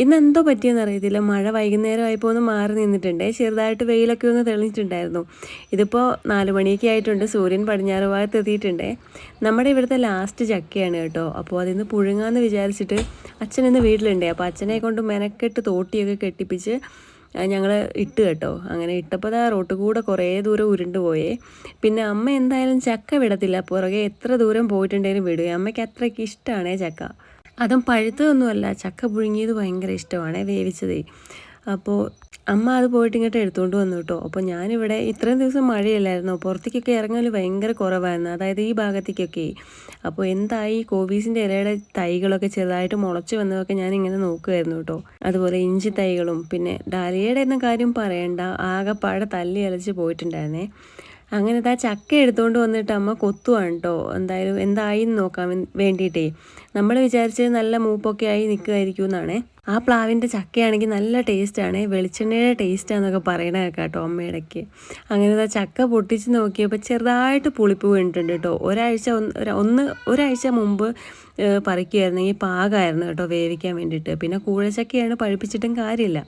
ഇന്നെന്തോ പറ്റിയെന്ന് അറിയത്തില്ല. മഴ വൈകുന്നേരമായപ്പോൾ ഒന്ന് മാറി നിന്നിട്ടുണ്ടേ. ചെറുതായിട്ട് വെയിലൊക്കെ ഒന്ന് തെളിഞ്ഞിട്ടുണ്ടായിരുന്നു. ഇതിപ്പോൾ 4 മണിയൊക്കെ ആയിട്ടുണ്ട്. സൂര്യൻ പടിഞ്ഞാറ് ഭാഗത്ത് എത്തിയിട്ടുണ്ടേ. നമ്മുടെ ഇവിടുത്തെ ലാസ്റ്റ് ചക്കയാണ് കേട്ടോ. അപ്പോൾ അതിന്ന് പുഴുങ്ങാമെന്ന് വിചാരിച്ചിട്ട് അച്ഛനിന്ന് വീട്ടിലുണ്ടേ. അപ്പോൾ അച്ഛനെ കൊണ്ട് മെനക്കെട്ട് തോട്ടിയൊക്കെ കെട്ടിപ്പിച്ച് ഞങ്ങൾ ഇട്ട് കേട്ടോ. അങ്ങനെ ഇട്ടപ്പോൾ ദാ റോട്ടിൽ കൂടെ കുറേ ദൂരം ഉരുണ്ട് പോയേ. പിന്നെ അമ്മ എന്തായാലും ചക്ക വിടത്തില്ല. പുറകെ എത്ര ദൂരം പോയിട്ടുണ്ടെങ്കിലും വിടും. അമ്മയ്ക്ക് അത്രയ്ക്ക് ഇഷ്ടമാണേ ചക്ക. അതും പഴുത്തതൊന്നുമല്ല, ചക്ക പുഴുങ്ങിയത് ഭയങ്കര ഇഷ്ടമാണ്, വേവിച്ചതേ. അപ്പോൾ അമ്മ അത് പോയിട്ട് ഇങ്ങോട്ട് എടുത്തുകൊണ്ട് വന്നു കേട്ടോ. അപ്പോൾ ഞാനിവിടെ ഇത്രയും ദിവസം മഴയല്ലായിരുന്നു, പുറത്തേക്കൊക്കെ ഇറങ്ങൽ ഭയങ്കര കുറവായിരുന്നു, അതായത് ഈ ഭാഗത്തേക്കൊക്കെ. അപ്പോൾ എന്തായി കോവീസിൻ്റെ ഇലയുടെ തൈകളൊക്കെ ചെറുതായിട്ട് മുളച്ച് വന്നതൊക്കെ ഞാനിങ്ങനെ നോക്കുമായിരുന്നു കേട്ടോ. അതുപോലെ ഇഞ്ചി തൈകളും പിന്നെ ഡാലിയയുടെ എന്ന കാര്യം പറയണ്ട, ആകെപ്പാടെ തല്ലി അലച്ച് പോയിട്ടുണ്ടായിരുന്നേ. അങ്ങനെ ആ ചക്ക എടുത്തുകൊണ്ട് വന്നിട്ട് അമ്മ കൊത്തുവാണ് കേട്ടോ. എന്തായാലും എന്തായി എന്ന് നോക്കാൻ വേണ്ടിയിട്ടേ. നമ്മൾ വിചാരിച്ചത് നല്ല മൂപ്പൊക്കെ ആയി നിൽക്കുമായിരിക്കും എന്നാണേ. ആ പ്ലാവിൻ്റെ ചക്കയാണെങ്കിൽ നല്ല ടേസ്റ്റാണ്, വെളിച്ചെണ്ണയുടെ ടേസ്റ്റാന്നൊക്കെ പറയണ കേട്ടോ അമ്മയിടയ്ക്ക്. അങ്ങനെ ചക്ക പൊട്ടിച്ച് നോക്കിയപ്പോൾ ചെറുതായിട്ട് പുളിപ്പ് വീണിട്ടുണ്ട് കേട്ടോ. ഒരാഴ്ച മുമ്പ് പറിക്കുമായിരുന്നെങ്കിൽ പാകമായിരുന്നു കേട്ടോ വേവിക്കാൻ വേണ്ടിയിട്ട്. പിന്നെ കൂഴച്ചക്കയാണ്, പഴുപ്പിച്ചിട്ടും കാര്യമില്ല.